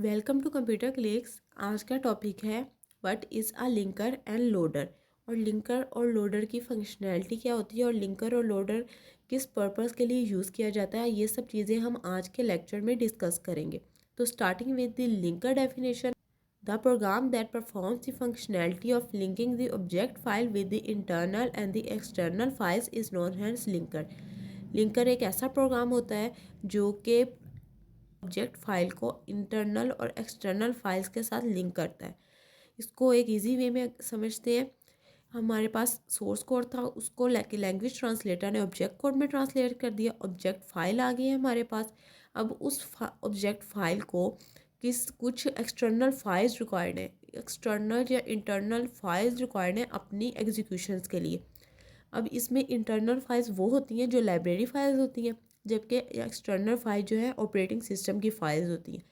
Welcome to computer clicks. आज का topic है what is a linker end loader. और लिंकर और लोडर की फंक्शनैलिटी क्या होती है और लिंकर और लोडर किस पर्पस के लिए यूज़ किया जाता है, ये सब चीज़ें हम आज के लेक्चर में डिस्कस करेंगे। तो starting with the linker definition, the program that performs the functionality of linking the object file with the internal and the external files is known as linker. Linker एक ऐसा प्रोग्राम होता है जो कि object file को internal और external files के साथ लिंक करता है। इसको एक इजी वे में समझते हैं। हमारे पास सोर्स कोड था, उसको लैंग्वेज ट्रांसलेटर ने ऑब्जेक्ट कोड में ट्रांसलेट कर दिया। ऑब्जेक्ट फाइल आ गई है हमारे पास। अब उस ऑब्जेक्ट फाइल को कुछ एक्सटर्नल फाइल्स रिक्वायर्ड है, एक्सटर्नल या इंटरनल फाइल्स रिक्वायर्ड है अपनी एग्जीक्यूशंस के लिए। अब इसमें इंटरनल फाइल्स वो होती हैं जो लाइब्रेरी फाइल्स होती हैं, जबकि एक्सटर्नल फाइल जो है ऑपरेटिंग सिस्टम की फाइल्स होती हैं।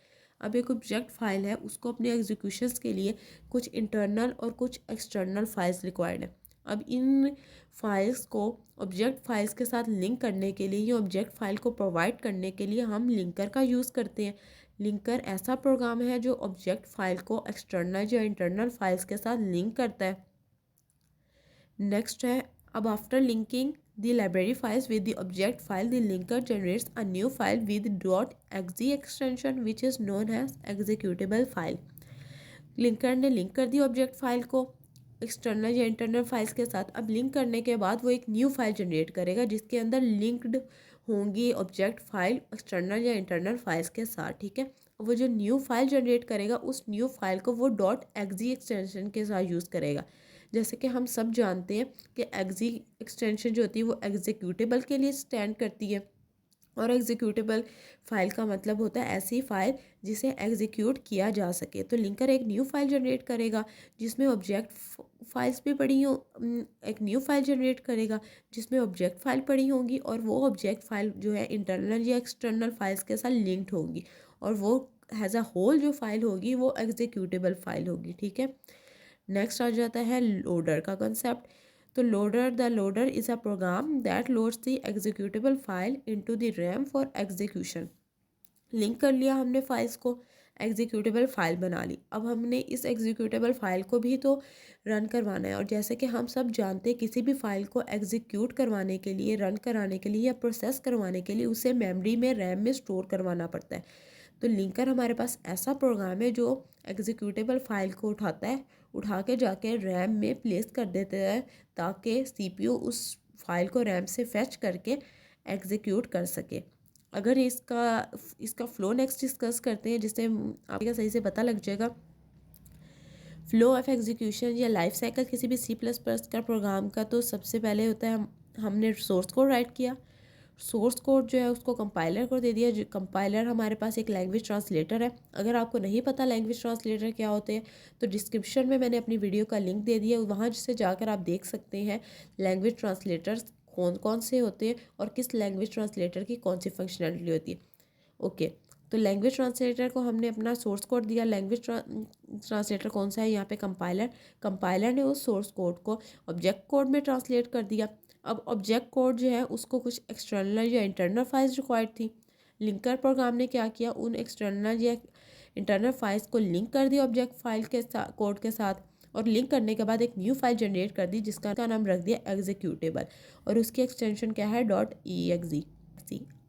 अब एक ऑब्जेक्ट फाइल है, उसको अपने एग्जीक्यूशंस के लिए कुछ इंटरनल और कुछ एक्सटर्नल फाइल्स रिक्वायर्ड है। अब इन फाइल्स को ऑब्जेक्ट फाइल्स के साथ लिंक करने के लिए या ऑब्जेक्ट फाइल को प्रोवाइड करने के लिए हम लिंकर का यूज़ करते हैं। लिंकर ऐसा प्रोग्राम है जो ऑब्जेक्ट फाइल को एक्सटर्नल या इंटरनल फाइल्स के साथ लिंक करता है। नेक्स्ट है, अब after linking the library files with the object file, the linker generates a new file with .exe extension which is known as executable file. Linker ने link कर the object file को external या internal files के साथ। अब link करने के बाद वो एक न्यू फाइल जनरेट करेगा जिसके अंदर लिंक्ड होंगी ऑब्जेक्ट फाइल एक्सटर्नल या इंटरनल फाइल्स के साथ। ठीक है, वो जो न्यू फाइल जनरेट करेगा उस न्यू फाइल को वो .exe एक्सटेंशन के साथ यूज़ करेगा। जैसे कि हम सब जानते हैं कि exe एक्सटेंशन जो होती है वो एग्जीक्यूटेबल के लिए स्टैंड करती है, और एग्जीक्यूटेबल फाइल का मतलब होता है ऐसी फाइल जिसे एग्जीक्यूट किया जा सके। तो लिंकर एक न्यू फाइल जनरेट करेगा जिसमें ऑब्जेक्ट फाइल्स भी पड़ी हो, एक न्यू फाइल जनरेट करेगा जिसमें ऑब्जेक्ट फाइल पड़ी होंगी, और वो ऑब्जेक्ट फाइल जो है इंटरनल या एक्सटर्नल फाइल्स के साथ लिंक्ड होंगी, और वो एज अ होल जो फाइल होगी वो एग्जीक्यूटेबल फाइल होगी। ठीक है, नेक्स्ट आ जाता है लोडर का कंसेप्ट। तो loader is a program that loads the executable file into the RAM for execution. Link कर लिया हमने फाइल्स को, एग्जीक्यूटेबल फाइल बना ली। अब हमने इस एग्जीक्यूटेबल फाइल को भी तो रन करवाना है, और जैसे कि हम सब जानते हैं किसी भी फाइल को एग्जीक्यूट करवाने के लिए, रन कराने के लिए या प्रोसेस करवाने के लिए उसे मेमोरी में, रैम में स्टोर करवाना पड़ता है। तो लिंकर हमारे पास ऐसा प्रोग्राम है जो एग्जीक्यूटेबल फाइल को उठाता है, उठा के जाके रैम में प्लेस कर देता है ताकि सीपीयू उस फाइल को रैम से फैच करके एग्जीक्यूट कर सके। अगर इसका फ्लो नेक्स्ट डिस्कस करते हैं जिससे आपको सही से पता लग जाएगा। फ्लो ऑफ एग्जीक्यूशन या लाइफ साइकिल किसी भी C++ का प्रोग्राम का, तो सबसे पहले होता है हमने सोर्स कोड राइट किया। सोर्स कोड जो है उसको कंपाइलर को दे दिया। जो कंपाइलर हमारे पास एक लैंग्वेज ट्रांसलेटर है। अगर आपको नहीं पता लैंग्वेज ट्रांसलेटर क्या होते हैं तो डिस्क्रिप्शन में मैंने अपनी वीडियो का लिंक दे दिया, वहाँ से जाकर आप देख सकते हैं लैंग्वेज ट्रांसलेटर्स कौन कौन से होते हैं और किस लैंग्वेज ट्रांसलेटर की कौन सी फंक्शनैलिटी होती है। ओके, तो लैंग्वेज ट्रांसलेटर को हमने अपना सोर्स कोड दिया। लैंग्वेज ट्रांसलेटर कौन सा है यहाँ पे? कंपाइलर ने उस सोर्स कोड को ऑब्जेक्ट कोड में ट्रांसलेट कर दिया। अब ऑब्जेक्ट कोड जो है उसको कुछ एक्सटर्नल या इंटरनल फाइल्स रिक्वायर्ड थी। लिंकर प्रोग्राम ने क्या किया, उन एक्सटर्नल या इंटरनल फाइल्स को लिंक कर दिया ऑब्जेक्ट फाइल के साथ, कोड के साथ, और लिंक करने के बाद एक न्यू फाइल जनरेट कर दी जिसका नाम रख दिया एग्जीक्यूटेबल, और उसकी एक्सटेंशन क्या है .exe।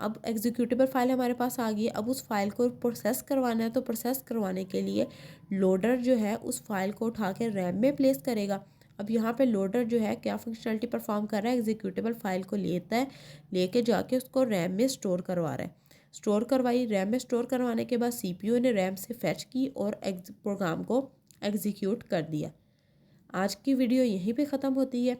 अब एग्जीक्यूटेबल फाइल हमारे पास आ गई। अब उस फाइल को प्रोसेस करवाना है, तो प्रोसेस करवाने के लिए लोडर जो है उस फाइल को उठा के रैम में प्लेस करेगा। अब यहाँ पे लोडर जो है क्या फंक्शनलिटी परफॉर्म कर रहा है, एग्जीक्यूटेबल फाइल को लेता है, लेके जाके उसको रैम में स्टोर करवा रहा है। स्टोर करवाई, रैम में स्टोर करवाने के बाद सीपीयू ने रैम से फैच की और प्रोग्राम को एग्जीक्यूट कर दिया। आज की वीडियो यहीं पे ख़त्म होती है।